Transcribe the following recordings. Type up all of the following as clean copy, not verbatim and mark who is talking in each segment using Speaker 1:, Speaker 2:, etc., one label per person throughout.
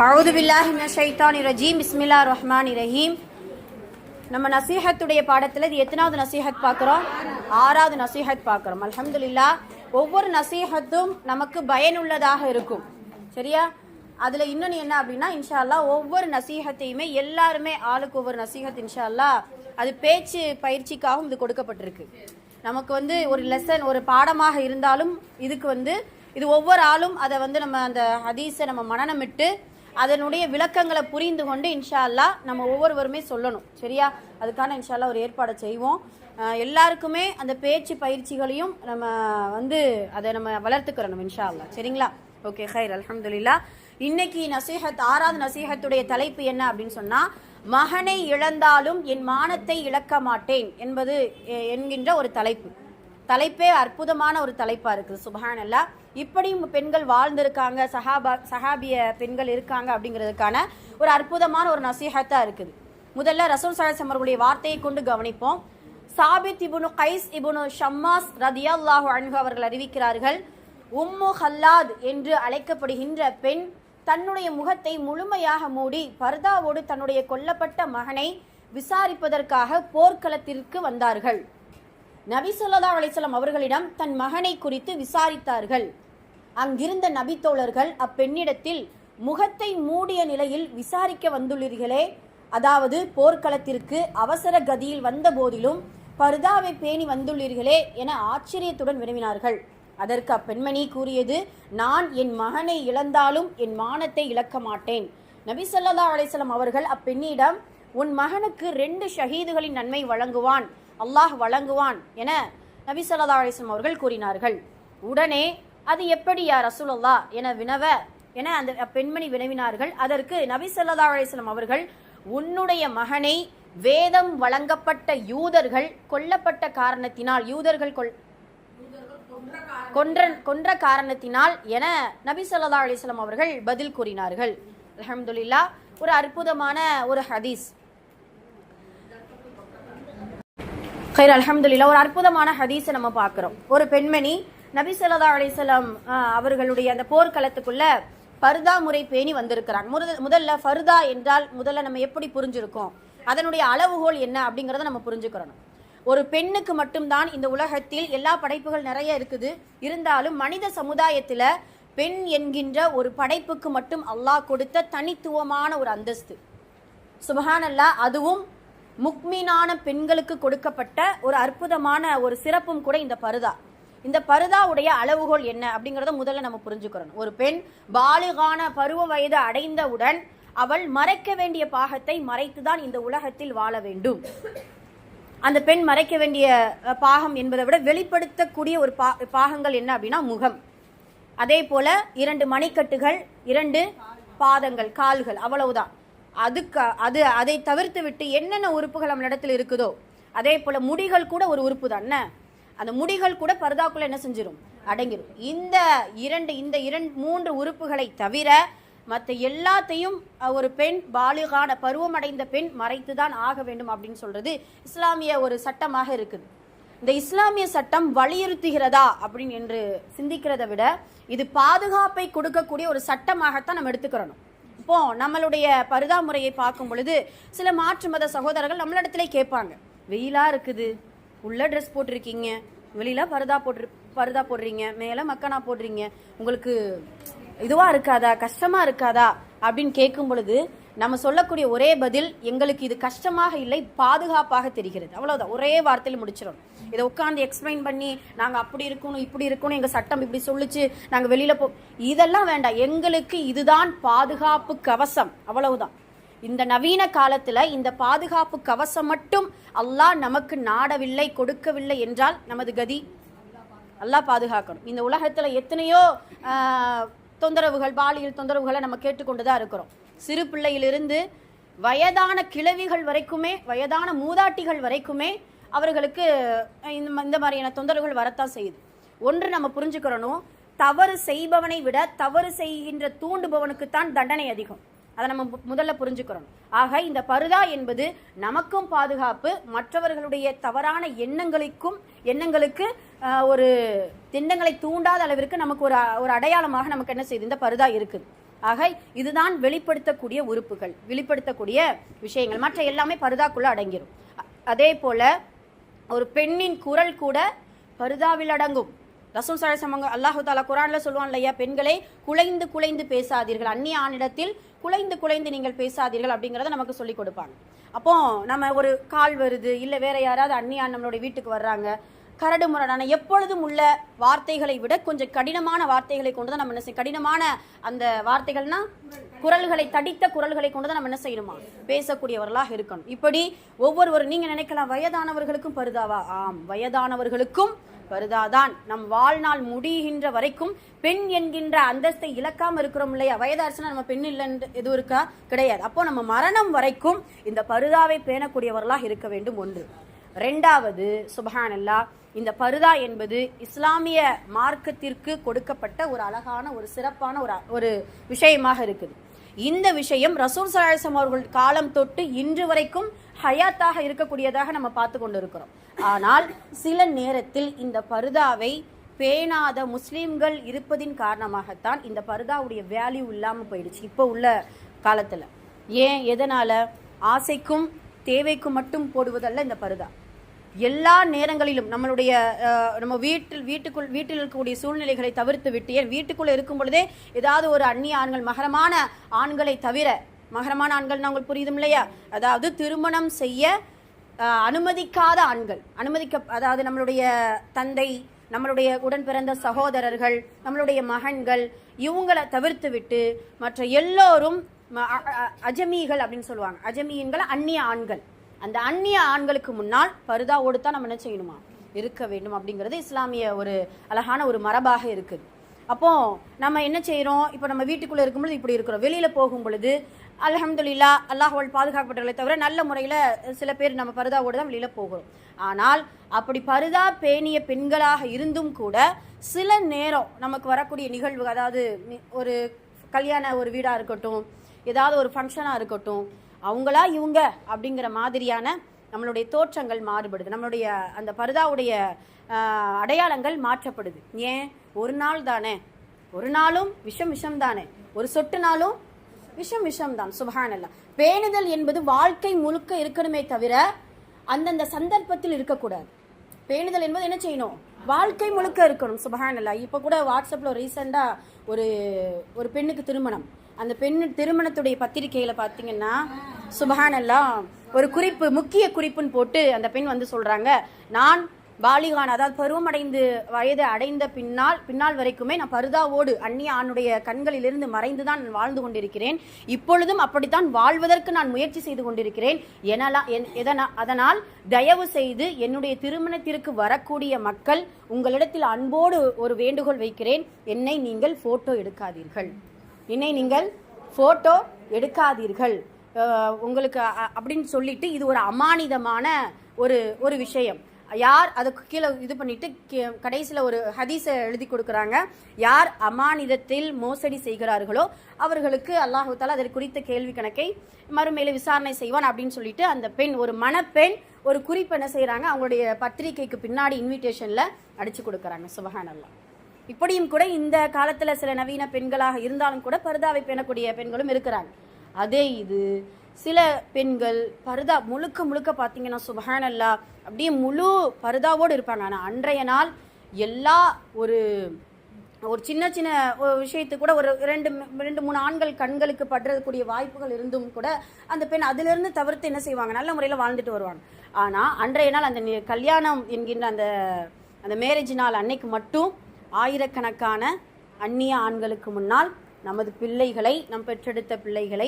Speaker 1: அஊது பில்லாஹி மினஷ் ஷைத்தானிர் ரஜீம். பிஸ்மில்லாஹிர் ரஹ்மானிர் ரஹீம். நம்ம நசீஹத்துடைய பாடத்தில் இது எத்தனாவது நசீஹத் பார்க்குறோம்? 6வது நசீஹத் பார்க்குறோம். அல்ஹம்துலில்லாஹ். ஒவ்வொரு நசீஹத்தும் நமக்கு பயனுள்ளதாக இருக்கும். சரியா? அதில் இன்னொன்று என்ன அப்படின்னா, இன்ஷா அல்லாஹ் ஒவ்வொரு நசீஹத்தையுமே எல்லாருமே ஆளுக்கு ஒவ்வொரு நசீஹத் இன்ஷா அல்லாஹ் அது பேச்சு பயிற்சிக்காகவும் இது கொடுக்கப்பட்டிருக்கு. நமக்கு ஒரு லெசன் ஒரு பாடமாக இருந்தாலும் இதுக்கு இது ஒவ்வொரு ஆளும் அதை நம்ம அந்த ஹதீஸை நம்ம மனனமிட்டு அதனுடைய விளக்கங்களை புரிந்து கொண்டு இன்ஷா அல்லாஹ் நம்ம ஒவ்வொருவருமே சொல்லணும். சரியா? அதுக்கான இன்ஷா அல்லாஹ் ஒரு ஏற்பாடை செய்வோம். எல்லாருக்குமே அந்த பேச்சு பயிற்சிகளையும் நம்ம அதை நம்ம வளர்த்துக்கிறோம் இன்ஷா அல்லாஹ். சரிங்களா? ஓகே, ஹைர், அல்ஹம்துலில்லாஹ். இன்னைக்கு நசீஹத் 6வது நசீஹத்துடைய தலைப்பு என்ன அப்படின்னு சொன்னா, மகனை இழந்தாலும் என் மானத்தை இழக்க மாட்டேன் என்கின்ற ஒரு தலைப்பே அற்புதமான ஒரு தலைப்பா இருக்குது. சுப்ஹானல்லாஹ். இப்படியும் பெண்கள் வாழ்ந்திருக்காங்க, சஹாபிய பெண்கள் இருக்காங்க அப்படிங்கிறதுக்கான ஒரு அற்புதமான ஒரு நசீஹத்தா இருக்குது. முதல்ல ரசூல் ஸல்லல்லாஹு அலைஹி வஸல்லம் அவர்களுடைய வார்த்தையை கொண்டு கவனிப்போம். சாபித் இப்னு கைஸ் இப்னு ஷம்மாஸ் ரதியல்லாஹு அன்ஹு அவர்கள் அறிவிக்கிறார்கள், உம்மு ஹல்லாத் என்று அழைக்கப்படுகின்ற பெண் தன்னுடைய முகத்தை முழுமையாக மூடி பர்தாவோடு தன்னுடைய கொல்லப்பட்ட மகனை விசாரிப்பதற்காக போர்க்களத்திற்கு வந்தார்கள். நபி ஸல்லல்லாஹு அலைஹி வஸல்லம் அவர்களிடம் தன் மகனை குறித்து விசாரித்தார்கள். அங்கிருந்த நபி தோழர்கள் அப்பெண்ணிடத்தில், முகத்தை மூடிய நிலையில் விசாரிக்க வந்துள்ளீர்களே, அதாவது போர்க்களத்திற்கு அவசர கதியில் வந்த போதிலும் பர்தாவை பேணி வந்துள்ளீர்களே என ஆச்சரியத்துடன் வினவினார்கள். அதற்கு அப்பெண்மணி கூறியது, நான் என் மகனை இழந்தாலும் என் மானத்தை இழக்க மாட்டேன். நபி ஸல்லல்லாஹு அலைஹி வஸல்லம் அவர்கள் அப்பெண்ணிடம், உன் மகனுக்கு 2 ஷஹீதுகளின் நன்மை வழங்குவான், அல்லாஹ் வழங்குவான் என நபி ஸல்லல்லாஹு அலைஹி வஸல்லம் அவர்கள் கூறினார்கள். உடனே அது எப்படி யா ரசூலுல்லாஹ் என அந்த பெண்மணி வினவினார்கள். அதற்கு நபி ஸல்லல்லாஹு அலைஹி வஸல்லம் அவர்கள், உன்னுடைய மகனை வேதம் வழங்கப்பட்ட யூதர்கள் கொல்லப்பட்ட காரணத்தினால் கொன்ற காரணத்தினால் என நபி ஸல்லல்லாஹு அலைஹி வஸல்லம் அவர்கள் பதில் கூறினார்கள். அல்ஹம்துலில்லாஹ். ஒரு அற்புதமான ஒரு ஹதீஸ். கைர், அல்ஹம்துலில்லாஹ். ஒரு அற்புதமான ஹதீஸை நம்ம பார்க்கிறோம். ஒரு பெண்மணி நபி ஸல்லல்லாஹு அலைஹி வஸல்லம் அவர்களுடைய அந்த போர்க்களத்துக்குள்ள பர்தா முறை பேணி வந்திருக்கிறாங்க. முதல்ல ஃபர்தா என்றால் முதல்ல நம்ம எப்படி புரிஞ்சிருக்கோம், அதனுடைய அளவுகோல் என்ன அப்படிங்கிறத நம்ம புரிஞ்சுக்கிறோம். ஒரு பெண்ணுக்கு மட்டும்தான் இந்த உலகத்தில் எல்லா படைப்புகள் நிறைய இருக்குது. இருந்தாலும் மனித சமுதாயத்தில் பெண் என்கின்ற ஒரு படைப்புக்கு மட்டும் அல்லாஹ் கொடுத்த தனித்துவமான ஒரு அந்தஸ்து. சுப்ஹானல்லாஹ். அதுவும் முக்மீனான பெண்களுக்கு கொடுக்கப்பட்ட ஒரு அற்புதமான ஒரு சிறப்பும் கூட இந்த பருதாவுடைய அளவுகோல் என்ன அப்படிங்கிறத முதல்ல நம்ம புரிஞ்சுக்கிறோம். ஒரு பெண் பாலிகான பருவ வயது அடைந்தவுடன் அவள் மறைக்க வேண்டிய பாகத்தை மறைத்துதான் இந்த உலகத்தில் வாழ வேண்டும். அந்த பெண் மறைக்க வேண்டிய பாகம் என்பதை விட வெளிப்படுத்தக்கூடிய ஒரு பாகங்கள் என்ன அப்படின்னா முகம், அதே போல 2 மணிக்கட்டுகள், 2 பாதங்கள், கால்கள், அவ்வளவுதான். அதை தவிர்த்து விட்டு என்னென்ன உறுப்புகள் நம்மளிடத்தில் இருக்குதோ, அதே போல முடிகள் கூட ஒரு உறுப்பு தான். அந்த முடிகள் கூட பர்தாக்குள்ள என்ன செஞ்சிடும், அடங்கிடும். இந்த 3 உறுப்புகளை தவிர மற்ற எல்லாத்தையும் ஒரு பெண் பாலிகான பருவமடைந்த பெண் மறைத்துதான் ஆக வேண்டும் அப்படின்னு சொல்றது இஸ்லாமிய ஒரு சட்டமாக இருக்குது. இந்த இஸ்லாமிய சட்டம் வலியுறுத்துகிறதா அப்படின்னு என்று சிந்திக்கிறத விட இது பாதுகாப்பை கொடுக்கக்கூடிய ஒரு சட்டமாகத்தான் நம்ம எடுத்துக்கிறோம். இப்போ நம்மளுடைய பர்தா முறையை பார்க்கும் பொழுது சில மாற்று மத சகோதரர்கள் நம்மளிடத்திலே கேட்பாங்க, வெயிலா இருக்குது, உள்ள ட்ரெஸ் போட்டிருக்கீங்க, வெளியில பர்தா போடுறீங்க, மேல மக்கனா போடுறீங்க, உங்களுக்கு இதுவா இருக்காதா, கஷ்டமா இருக்காதா அப்படின்னு கேட்கும் பொழுது நம்ம சொல்லக்கூடிய ஒரே பதில், எங்களுக்கு இது கஷ்டமாக இல்லை, பாதுகாப்பாக தெரிகிறது. அவ்வளவுதான். ஒரே வார்த்தையில் முடிச்சிடும். இதை உட்காந்து எக்ஸ்பிளைன் பண்ணி நாங்க அப்படி இருக்கணும் இப்படி இருக்கணும், எங்க சட்டம் இப்படி சொல்லிச்சு, நாங்க வெளியில இதெல்லாம் வேண்டாம், எங்களுக்கு இதுதான் பாதுகாப்பு கவசம், அவ்வளவுதான். இந்த நவீன காலத்துல இந்த பாதுகாப்பு கவசம் மட்டும் அல்லாஹ் நமக்கு நாடவில்லை, கொடுக்கவில்லை என்றால் நமது கதி அல்லாஹ் பாதுகாக்கணும். இந்த உலகத்துல எத்தனையோ தொந்தரவுகள், பாலியல் தொந்தரவுகளை நம்ம கேட்டுக்கொண்டுதான் இருக்கிறோம். சிறு பிள்ளையிலிருந்து வயதான கிழவிகள் வரைக்குமே, வயதான மூதாட்டிகள் வரைக்குமே அவர்களுக்கு இந்த மாதிரியான தொந்தரவுகள் வரத்தான் செய்யுது. ஒன்று நம்ம புரிஞ்சுக்கிறணும், தவறு செய்பவனை விட தவறு செய்கின்ற தூண்டுபவனுக்குத்தான் தண்டனை அதிகம். அதை நம்ம முதல்ல புரிஞ்சுக்கிறோம். ஆக இந்த பர்தா என்பது நமக்கும் பாதுகாப்பு, மற்றவர்களுடைய தவறான எண்ணங்களுக்கு ஒரு திண்டங்களை தூண்டாத அளவிற்கு நமக்கு ஒரு அடையாளமாக நமக்கு என்ன செய்யுது, இந்த பர்தா இருக்குது. ஆக இதுதான் வெளிப்படுத்தக்கூடிய உறுப்புகள், வெளிப்படுத்தக்கூடிய விஷயங்கள். மற்ற எல்லாமே பர்தாக்குள்ள அடங்கிடும். அதே போல ஒரு பெண்ணின் குரல் கூட பர்தாவில் அடங்கும். ரசூல் ஸல்லல்லாஹு அல்லாஹு தஆலா குர்ஆன்ல சொல்லுவான் இல்லையா, பெண்களை குலைந்து குலைந்து பேசாதீர்கள், அந்நிய ஆணிடத்தில் குலைந்து குலைந்து நீங்கள் பேசாதீர்கள் அப்படிங்கிறத நமக்கு சொல்லி கொடுப்பாங்க. அப்போ நம்ம ஒரு கால் வருது, இல்லை வேற யாராவது அந்நிய ஆண் நம்மளுடைய வீட்டுக்கு வர்றாங்க, கரடு முரடான எப்பொழுதும் உள்ள வார்த்தைகளை விட கொஞ்சம் கடினமான வார்த்தைகளை கொண்டு தான் நம்ம என்ன செய்ய, கடினமான அந்த வார்த்தைகள்னா குரல்களை, தடித்த குரல்களை கொண்டு தான் நம்ம என்ன செய்யணுமா, பேசக்கூடியவர்களாக இருக்கணும். இப்படி ஒவ்வொருவரும் நீங்க நினைக்கலாம் வயதானவர்களுக்கும் பருதாவா? ஆம், வயதானவர்களுக்கும் பருதாதான். நம் வாழ்நாள் முடிகின்ற வரைக்கும் பெண் என்கின்ற அந்தஸ்தை இழக்காம இருக்கிறோம் இல்லையா? வயதாச்சுன்னா நம்ம பெண் இல்லைன்னு எதுவும் இருக்கா? கிடையாது. அப்போ நம்ம மரணம் வரைக்கும் இந்த பருதாவை பேணக்கூடியவர்களாக இருக்க வேண்டும். ஒன்று. ரெண்டாவது, சுப்ஹானல்லாஹ், இந்த பருதா என்பது இஸ்லாமிய மார்க்கத்திற்கு கொடுக்கப்பட்ட ஒரு அழகான ஒரு சிறப்பான ஒரு விஷயமாக இருக்குது. இந்த விஷயம் ரசூல் ஸல்லல்லாஹு அலைஹி வஸல்லம் அவர்கள் காலம் தொட்டு இன்று வரைக்கும் ஹயாத்தாக இருக்கக்கூடியதாக நம்ம பார்த்து கொண்டு இருக்கிறோம். ஆனால் சில நேரத்தில் இந்த பருதாவை பேணாத முஸ்லீம்கள் இருப்பதின் காரணமாகத்தான் இந்த பருதாவுடைய வேல்யூ இல்லாமல் போயிடுச்சு இப்போ உள்ள காலத்தில். ஏன், எதனால? ஆசைக்கும் தேவைக்கும் மட்டும் போடுவதல்ல இந்த பருதா. எல்லா நேரங்களிலும் நம்ம வீட்டில் இருக்கக்கூடிய சூழ்நிலைகளை தவிர்த்து விட்டு, ஏன் வீட்டுக்குள்ள இருக்கும் பொழுதே ஏதாவது ஒரு அந்நிய ஆண்கள், மகரமான ஆண்களை தவிர, மகரமான ஆண்கள் உங்களுக்கு புரியுதும் இல்லையா, அதாவது திருமணம் செய்ய அனுமதிக்காத ஆண்கள், அதாவது நம்மளுடைய தந்தை, நம்மளுடைய உடன் பிறந்த சகோதரர்கள், நம்மளுடைய மகன்கள், இவங்களை தவிர்த்து விட்டு மற்ற எல்லோரும் அஜமீகள் அப்படின்னு சொல்லுவாங்க. அஜமீன்கள் அந்நிய ஆண்கள். அந்த அந்நிய ஆண்களுக்கு முன்னால் பருதாவோடு தான் நம்ம என்ன செய்யணுமா, இருக்க வேண்டும் அப்படிங்கிறது இஸ்லாமிய ஒரு அழகான ஒரு மரபாக இருக்குது. அப்போ நம்ம என்ன செய்யறோம், இப்போ நம்ம வீட்டுக்குள்ள இருக்கும்பொழுது இப்படி இருக்கிறோம், வெளியில போகும் பொழுது அல்ஹம்துலில்லாஹ் அல்லாஹ்வால் பாதுகாக்கப்பட்டவர்களை தவிர நல்ல முறையில் சில பேர் நம்ம பருதாவோடு தான் வெளியில போகிறோம். ஆனால் அப்படி பருதா பேணிய பெண்களாக இருந்தும் கூட சில நேரம் நமக்கு வரக்கூடிய நிகழ்வு, அதாவது ஒரு கல்யாண ஒரு வீடாக இருக்கட்டும், ஏதாவது ஒரு ஃபங்க்ஷனாக இருக்கட்டும், அவங்களா இவங்க அப்படிங்கிற மாதிரியான நம்மளுடைய தோற்றங்கள் மாறுபடுது, நம்மளுடைய அந்த பருதாவுடைய அடையாளங்கள் மாற்றப்படுது. ஏன், ஒரு நாள் தானே, ஒரு நாளும் விஷம் தானே, ஒரு சொட்டு நாளும் விஷம் தான். சுப்ஹானல்லாஹ். பேணுதல் என்பது வாழ்க்கை முழுக்க இருக்கணுமே தவிர அந்தந்த சந்தர்ப்பத்தில் இருக்கக்கூடாது. பேணுதல் என்பது என்ன செய்யணும், வாழ்க்கை முழுக்க இருக்கணும். சுப்ஹானல்லாஹ். இப்போ கூட வாட்ஸ்அப்பில் ரீசெண்டாக ஒரு பெண்ணுக்கு திருமணம், அந்த பெண்ணு திருமணத்துடைய பத்திரிகையில் பார்த்தீங்கன்னா சுப்ஹானல்லாஹ் ஒரு குறிப்பு, முக்கிய குறிப்புன்னு போட்டு அந்த பெண் வந்து சொல்கிறாங்க, நான் பாலிகான், அதாவது பருவமடைந்து வயது அடைந்த பின்னால் வரைக்குமே நான் பருதாவோடு அந்நிய ஆணுடைய கண்களிலிருந்து மறைந்து தான் வாழ்ந்து கொண்டிருக்கிறேன். இப்பொழுதும் அப்படித்தான் வாழ்வதற்கு நான் முயற்சி செய்து கொண்டிருக்கிறேன். அதனால் தயவு செய்து என்னுடைய திருமணத்திற்கு வரக்கூடிய மக்கள், உங்களிடத்தில் அன்போடு ஒரு வேண்டுகோள் வைக்கிறேன், என்னை நீங்கள் போட்டோ எடுக்காதீர்கள் உங்களுக்கு அப்படின்னு சொல்லிட்டு, இது ஒரு அமானிதமான ஒரு விஷயம். யார் அதுக்கு கீழே இது பண்ணிட்டு கடைசியில் ஒரு ஹதீஸை எழுதி கொடுக்குறாங்க, யார் அமானிதத்தில் மோசடி செய்கிறார்களோ அவர்களுக்கு அல்லாஹு தஆலா அதை குறித்த கேள்வி கணக்கை மறுமையில விசாரணை செய்வான் அப்படின்னு சொல்லிட்டு அந்த பெண், ஒரு மணப்பெண் ஒரு குறிப்பு என்ன செய்யறாங்க, அவங்களுடைய பத்திரிகைக்கு பின்னாடி இன்விடேஷன்ல அடிச்சு கொடுக்குறாங்க. சுப்ஹானல்லாஹ். இப்படியும் கூட இந்த காலத்துல சில நவீன பெண்களாக இருந்தாலும் கூட பர்தாவை பேணக்கூடிய பெண்களும் இருக்கிறாங்க. அதே இது சில பெண்கள் பர்தா முழுக்க பார்த்தீங்கன்னா சுப்ஹானல்லாஹ் அப்படியே முழு பர்தாவோடு இருப்பாங்க. ஆனால் அன்றைய நாள் எல்லா ஒரு சின்ன விஷயத்துக்கு கூட ஒரு ரெண்டு மூணு ஆண்கள் கண்களுக்கு படுறதுக்கூடிய வாய்ப்புகள் இருந்தும் கூட அந்த பெண் அதிலிருந்து தவிர்த்து என்ன செய்வாங்க, நல்ல முறையில் வாழ்ந்துட்டு வருவாங்க. ஆனால் அன்றைய நாள் அந்த கல்யாணம் என்கின்ற அந்த மேரேஜ் நாள் அன்னைக்கு மட்டும் ஆயிரக்கணக்கான அந்நிய ஆண்களுக்கு முன்னால் நமது பிள்ளைகளை, நம் பெற்றெடுத்த பிள்ளைகளை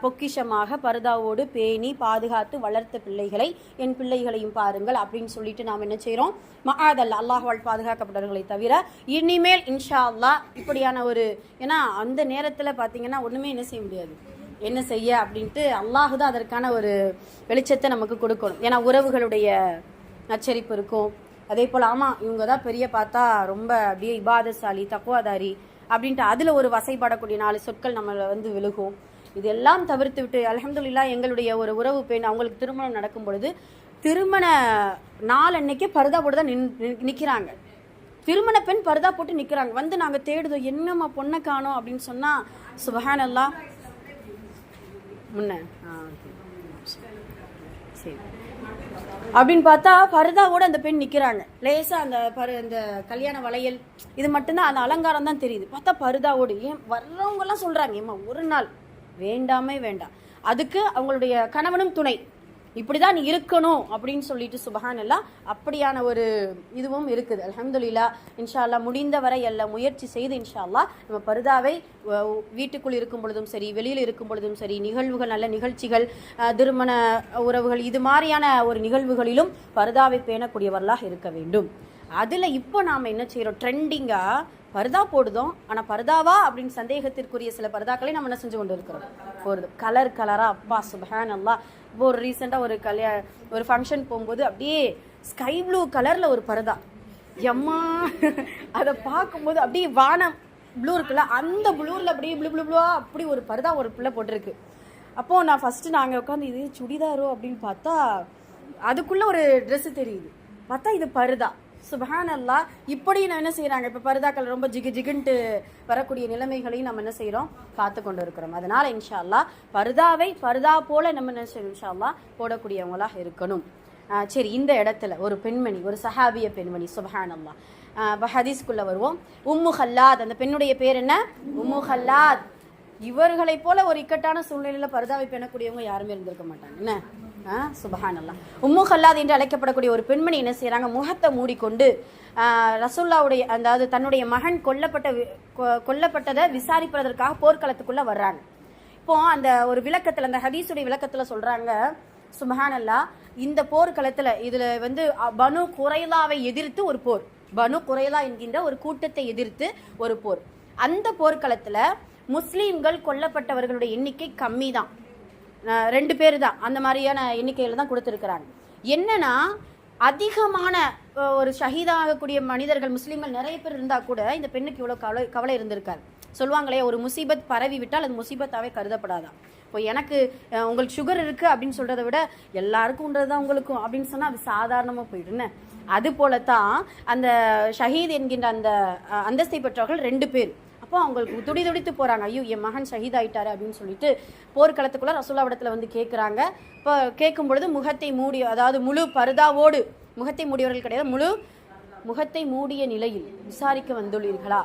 Speaker 1: பொக்கிஷமாக பர்தாவோடு பேணி பாதுகாத்து வளர்த்த பிள்ளைகளை, என் பிள்ளைகளையும் பாருங்கள் அப்படின்னு சொல்லிட்டு நாம் என்ன செய்கிறோம், மஆதல்லாஹ் அல்லாஹ்வால் பாதுகாக்கப்பட்டவர்களை தவிர இனிமேல் இன்ஷா அல்லாஹ் இப்படியான ஏன்னா அந்த நேரத்தில் பார்த்தீங்கன்னா ஒன்றுமே என்ன செய்ய முடியாது, என்ன செய்ய அப்படின்ட்டு அல்லாஹ் தான் அதற்கான ஒரு வெளிச்சத்தை நமக்கு கொடுக்கணும். ஏன்னா உறவுகளுடைய நச்சரிப்பு இருக்கும். அதே போல் ஆமாம் இவங்க தான் பெரிய பார்த்தா ரொம்ப அப்படியே இபாதசாலி தக்வாதாரி அப்படின்ட்டு அதில் ஒரு வசைப்படக்கூடிய 4 சொற்கள் நம்மளை வந்து விழுகும். இதெல்லாம் தவிர்த்து விட்டு அல்ஹம்துலில்லாஹ் எங்களுடைய ஒரு உறவு பெண், அவங்களுக்கு திருமணம் நடக்கும் பொழுது திருமண நாள் அன்னைக்கே பர்தா போட்டு தான் நிற்கிறாங்க. திருமண பெண் பர்தா போட்டு நிற்கிறாங்க. வந்து நாங்கள் தேடுதோம், என்னம்மா பொண்ணை காணோம் அப்படின்னு சொன்னால், சுபஹானல்லாஹ் முன்ன சரி அப்படின்னு பார்த்தா பர்தாவோட அந்த பெண் நிற்கிறாங்க. லேசாக அந்த கல்யாண வளையல் இது மட்டும்தான், அந்த அலங்காரம் தான் தெரியுது. பார்த்தா பர்தாவோடு. ஏன் வர்றவங்கெல்லாம் சொல்கிறாங்க, ஏம்மா ஒரு நாள் வேண்டாமே வேண்டாம், அதுக்கு அவங்களுடைய கணவனும் துணை, இப்படிதான் நீ இருக்கணும் அப்படின்னு சொல்லிட்டு சுபஹானல்லாஹ் அப்படியான ஒரு இதுவும் இருக்குது. அல்ஹம்துலில்லாஹ். இன்ஷா அல்லாஹ் முடிந்த வரை எல்லாம் முயற்சி செய்து இன்ஷா அல்லாஹ் நம்ம பர்தாவை வீட்டுக்குள் இருக்கும் பொழுதும் சரி, வெளியில் இருக்கும் பொழுதும் சரி, நிகழ்வுகள், நல்ல நிகழ்ச்சிகள், திருமண உறவுகள், இது மாதிரியான ஒரு நிகழ்வுகளிலும் பர்தாவை பேணக்கூடியவர்களாக இருக்க வேண்டும். அதில் இப்போ நாம் என்ன செய்கிறோம், ட்ரெண்டிங்காக பர்தா போடுதோம். ஆனால் பர்தாவா அப்படின்னு சந்தேகத்திற்குரிய சில பர்தாக்களை நம்ம என்ன செஞ்சு கொண்டு இருக்கிறோம், போடுது கலராக. அப்பா சுபஹானல்லாஹ். இப்போ ஒரு ரீசெண்டாக ஒரு ஃபங்க்ஷன் போகும்போது அப்படியே ஸ்கை ப்ளூ கலரில் ஒரு பர்தா, எம்மா அதை பார்க்கும்போது அப்படியே வானம் ப்ளூ இருக்குல்ல, அந்த ப்ளூவில் அப்படியே ப்ளூவா அப்படி ஒரு பர்தா ஒரு பிள்ளை போட்டிருக்கு. அப்போது நான் ஃபஸ்ட்டு நாங்கள் உட்காந்து இது சுடிதாரோ அப்படின்னு பார்த்தா அதுக்குள்ளே ஒரு ட்ரெஸ்ஸு தெரியுது, பார்த்தா இது பர்தா. சுபஹானல்லாஹ். இப்படி நான் என்ன செய்கிறாங்க, இப்போ பர்தாக்கள் ரொம்ப ஜிகுன்ட்டு வரக்கூடிய நிலைமைகளையும் நம்ம என்ன செய்கிறோம், பார்த்து கொண்டு இருக்கிறோம். அதனால் இன்ஷா அல்லாஹ் பர்தாவை பர்தா போல நம்ம என்ன செய்யணும், இன்ஷா அல்லாஹ் போடக்கூடியவங்களாக இருக்கணும். சரி, இந்த இடத்துல ஒரு பெண்மணி, ஒரு சஹாபிய பெண்மணி, சுபஹானல்லாஹ். இப்போ ஹதீஸ்க்குள்ளே வருவோம். உம்மு ஹல்லாத், அந்த பெண்ணுடைய பேர் என்ன, உம்மு ஹல்லாத். இவர்களை போல ஒரு இக்கட்டான சூழ்நிலையில் பர்தாவை பேணக்கூடியவங்க யாருமே இருந்திருக்க மாட்டாங்க. என்ன சுபஹானல்லாஹ். உம்மு ஹல்லாத் என்று அழைக்கப்படக்கூடிய ஒரு பெண்மணி என்ன செய்யறாங்க, முகத்தை மூடிக்கொண்டு ரசூல்லாவுடைய அதாவது தன்னுடைய மகன் கொல்லப்பட்டதை விசாரிப்பதற்காக போர்க்களத்துக்குள்ள வர்றாங்க. இப்போ அந்த ஒரு விளக்கத்துல, அந்த ஹதீஸுடைய விளக்கத்துல சொல்றாங்க, சுபஹானல்லாஹ், இந்த போர்க்களத்துல இதுல வந்து பனு குறைலாவை எதிர்த்து ஒரு போர், பனு குறைலா என்கின்ற ஒரு கூட்டத்தை எதிர்த்து ஒரு போர். அந்த போர்க்களத்துல முஸ்லீம்கள் கொல்லப்பட்டவர்களுடைய எண்ணிக்கை கம்மி தான், 2 பேர் தான், அந்த மாதிரியான எண்ணிக்கையில் தான் கொடுத்துருக்குறாங்க. என்னன்னா அதிகமான ஒரு ஷஹீதாகக்கூடிய மனிதர்கள் முஸ்லீம்கள் நிறைய பேர் இருந்தால் கூட இந்த பெண்ணுக்கு இவ்வளோ கவலை இருந்திருக்காரு. சொல்லுவாங்களே, ஒரு முசீபத் பரவி விட்டால் அது முசீபத்தாகவே கருதப்படாதான். இப்போ எனக்கு உங்களுக்கு சுகர் இருக்குது அப்படின்னு சொல்கிறத விட எல்லாருக்கும் உண்டதுதான் உங்களுக்கும் அப்படின்னு சொன்னால் அது சாதாரணமாக போயிடுன்னு. அது போலத்தான் அந்த ஷஹீத் என்கின்ற அந்த அந்தஸ்தை பெற்றவர்கள் 2 பேர். அப்போ அவங்களுக்கு துடித்து போகிறாங்க, ஐயோ என் மகன் ஷஹீத் ஆயிட்டாரு அப்படின்னு சொல்லிட்டு போர்க்களத்துக்குள்ள ரசூலுல்லாஹ்விடத்தில் வந்து கேட்குறாங்க. இப்போ கேட்கும் பொழுது முகத்தை மூடி, அதாவது முழு பர்தாவோடு, முகத்தை மூடியவர்கள் கிடையாது, முழு முகத்தை மூடிய நிலையில் விசாரிக்க வந்துள்ளீர்களா,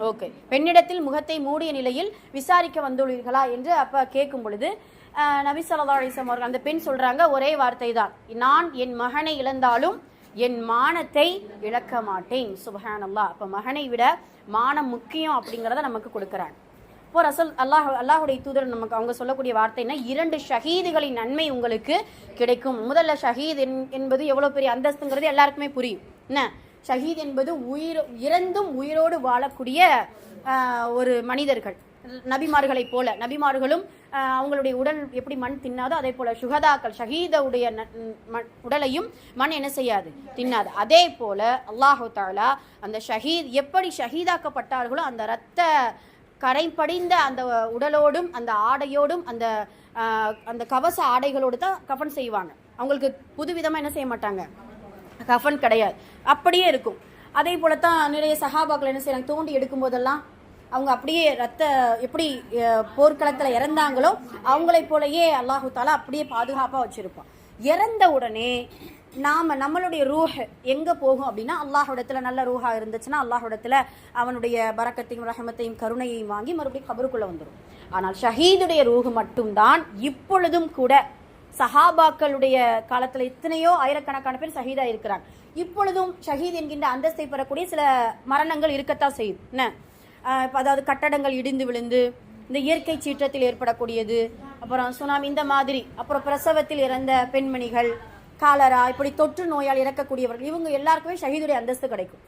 Speaker 1: ஓகே, பெண்ணிடத்தில் முகத்தை மூடிய நிலையில் விசாரிக்க வந்துள்ளீர்களா என்று அப்போ கேட்கும் பொழுது நபி ஸல்லல்லாஹு அலைஹி வஸல்லம் அவர்கள், அந்த பெண் சொல்கிறாங்க, ஒரே வார்த்தை தான், நான் என் மகனை இழந்தாலும் என் மானத்தை இழக்க மாட்டேன். சுபஹானல்லாஹ். அப்போ மகனை விட மானம் முக்கியம் அப்படிங்கிறத நமக்கு கொடுக்குறாங்க. இப்போ அல்லாஹுடைய தூதர் நமக்கு அவங்க சொல்லக்கூடிய வார்த்தை என்ன, 2 ஷஹீதுகளின் நன்மை உங்களுக்கு கிடைக்கும். முதல்ல ஷஹீத் என்பது எவ்வளோ பெரிய அந்தஸ்துங்கிறது எல்லாருக்குமே புரியும். என்ன ஷஹீத் என்பது இறந்தும் உயிரோடு வாழக்கூடிய ஒரு மனிதர்கள், நபிமார்களை போல. நபிமார்களும் அவங்களுடைய உடல் எப்படி மண் தின்னாதோ அதே போல சுகதாக்கள் ஷஹீதுடைய உடலையும் மண் என்ன செய்யாது, தின்னாது. அதே போல அல்லாஹு தஆலா அந்த ஷஹீத் எப்படி ஷஹீதாக்கப்பட்டார்களோ அந்த இரத்த கரை படிந்த அந்த உடலோடும் அந்த ஆடையோடும் அந்த கவச ஆடைகளோடு தான் கஃபன் செய்வாங்க. அவங்களுக்கு புதுவிதமாக என்ன செய்ய மாட்டாங்க, கஃபன் கிடையாது, அப்படியே இருக்கும். அதே போலத்தான் நிறைய சஹாபாக்கள் என்ன செய்யறாங்க, தோண்டி எடுக்கும் போதெல்லாம் அவங்க அப்படியே எப்படி போர்க்களத்தில் இறந்தாங்களோ அவங்களை போலயே அல்லாஹு தாலா அப்படியே பாதுகாப்பாக வச்சிருப்பான். இறந்த உடனே நம்மளுடைய ரூஹ் எங்கே போகும் அப்படின்னா, அல்லாஹ்விடத்தில் நல்ல ரூஹாக இருந்துச்சுன்னா அல்லாஹ்விடத்தில் அவனுடைய பரக்கத்தையும் ரஹமத்தையும் கருணையையும் வாங்கி மறுபடியும் கபருக்குள்ளே வந்துடும். ஆனால் ஷஹீதுடைய ரூஹ் மட்டும்தான் இப்பொழுதும் கூட, சஹாபாக்களுடைய காலத்தில் எத்தனையோ ஆயிரக்கணக்கான பேர் ஷஹீதாக இருக்கிறாங்க, இப்பொழுதும் ஷஹீத் என்கின்ற அந்தஸ்தை பெறக்கூடிய சில மரணங்கள் இருக்கத்தான் செய்யுது. என்ன அதாவது கட்டடங்கள் இடிந்து விழுந்து, இந்த இயற்கை சீற்றத்தில் ஏற்படக்கூடியது, அப்புறம் சுனாமி இந்த மாதிரி, அப்புறம் பிரசவத்தில் இறந்த பெண்மணிகள், காலரா, இப்படி தொற்று நோயால் இறக்கக்கூடியவர்கள், இவங்க எல்லாருக்குமே ஷஹீதுடைய அந்தஸ்து கிடைக்கும்.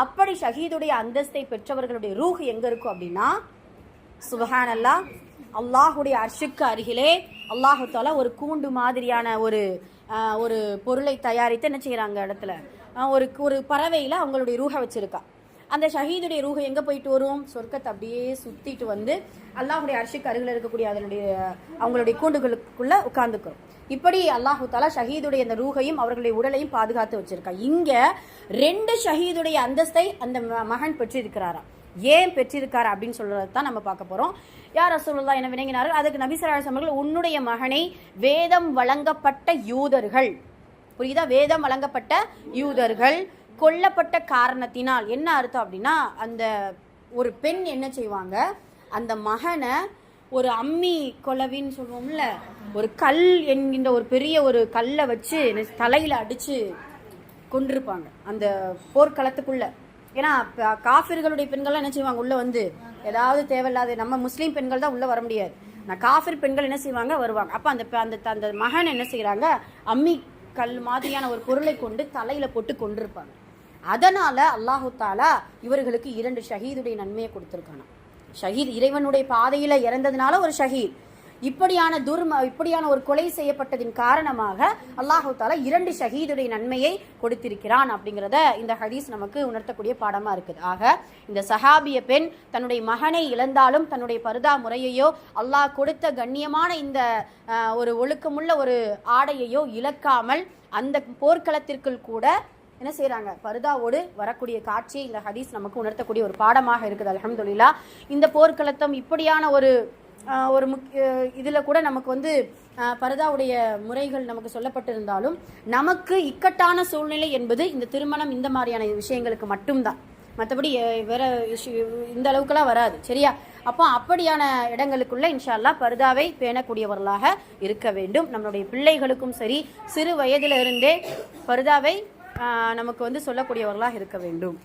Speaker 1: அப்படி ஷஹீதுடைய அந்தஸ்தை பெற்றவர்களுடைய ரூஹ் எங்க இருக்கும் அப்படின்னா, சுப்ஹானல்லாஹ், அல்லாஹுடைய அர்ஷுக்கு அருகிலே அல்லாஹு தஆலா ஒரு கூண்டு மாதிரியான ஒரு பொருளை தயாரித்து என்ன செய்யறாங்க, இடத்துல ஒரு பறவையில அவங்களுடைய ரூஹை வச்சிருக்கா. அந்த ஷஹீதுடைய ரூஹை எங்கே போயிட்டு வரும், சொர்க்கத்தை அப்படியே சுற்றிட்டு வந்து அல்லாஹுடைய அர்ஷுக்கு அருகில் இருக்கக்கூடிய அதனுடைய அவங்களுடைய கூண்டுகளுக்குள்ள உட்கார்ந்துக்கிறோம். இப்படி அல்லாஹு தாலா ஷஹீதுடைய அந்த ரூஹையும் அவர்களுடைய உடலையும் பாதுகாத்து வச்சிருக்கா. இங்க 2 ஷஹீதுடைய அந்தஸ்தை அந்த மகன் பெற்றிருக்கிறாரா. ஏன் பெற்றிருக்காரு அப்படின்னு சொல்றது தான் நம்ம பார்க்க போறோம். யார் ரசூலுல்லாஹ் என்ன விளங்கினார்கள்? அதுக்கு நபி ஸல்லல்லாஹு அலைஹி வஸல்லம் உன்னுடைய மகனை வேதம் வழங்கப்பட்ட யூதர்கள், புரியுதா, வேதம் வழங்கப்பட்ட யூதர்கள் கொல்லப்பட்ட காரணத்தினால் என்ன அர்த்தம் அப்படின்னா, அந்த ஒரு பெண் என்ன செய்வாங்க, அந்த மகனை ஒரு அம்மி கொலவின்னு சொல்லுவோம்ல, ஒரு கல் என்கின்ற ஒரு பெரிய ஒரு கல்லை வச்சு தலையில அடிச்சு கொண்டிருப்பாங்க அந்த போர்க்களத்துக்குள்ள. ஏன்னா காஃபிர்களுடைய பெண்கள்லாம் என்ன செய்வாங்க, உள்ள வந்து ஏதாவது தேவையில்லாத, நம்ம முஸ்லீம் பெண்கள் தான் உள்ள வர முடியாது, நான் காஃபிர் பெண்கள் என்ன செய்வாங்க வருவாங்க. அப்ப அந்த மகன் என்ன செய்யறாங்க, அம்மி கல் மாதிரியான ஒரு பொருளை கொண்டு தலையில போட்டு கொண்டிருப்பாங்க. அதனால அல்லாஹு தாலா இவர்களுக்கு 2 ஷஹீதுடைய நன்மையை கொடுத்திருக்கான. ஷஹீத் இறைவனுடைய பாதையில இறந்ததுனால ஒரு ஷஹீத், இப்படியான ஒரு கொலை செய்யப்பட்டதின் காரணமாக அல்லாஹு தாலா 2 ஷஹீதுடைய நன்மையை கொடுத்திருக்கிறான் அப்படிங்கிறத இந்த ஹதீஸ் நமக்கு உணர்த்தக்கூடிய பாடமா இருக்குது. ஆக இந்த சஹாபிய பெண் தன்னுடைய மகனை இழந்தாலும் தன்னுடைய பர்தா முறையையோ அல்லாஹ் கொடுத்த கண்ணியமான இந்த ஒரு ஒழுக்கமுள்ள ஒரு ஆடையையோ இழக்காமல் அந்த போர்க்களத்திற்குள் கூட என்ன செய்யறாங்க, பர்தாவோடு வரக்கூடிய காட்சியை இந்த ஹதீஸ் நமக்கு உணர்த்தக்கூடிய ஒரு பாடமாக இருக்குது. அல்ஹம்துலில்லாஹ். இந்த போர்க்களத்தம் இப்படியான ஒரு இதுல கூட நமக்கு வந்து பர்தாவுடைய முறைகள் நமக்கு சொல்லப்பட்டிருந்தாலும் நமக்கு இக்கட்டான சூழ்நிலை என்பது இந்த திருமணம் இந்த மாதிரியான விஷயங்களுக்கு மட்டும்தான், மற்றபடி வேற இந்த அளவுக்குலாம் வராது. சரியா? அப்போ அப்படியான இடங்களுக்குள்ள இன்ஷா அல்லாஹ் பர்தாவை பேணக்கூடியவர்களாக இருக்க வேண்டும். நம்மளுடைய பிள்ளைகளுக்கும் சரி சிறு வயதில இருந்தே பர்தாவை நமக்கு வந்து சொல்லக்கூடியவர்களாக இருக்க வேண்டும்.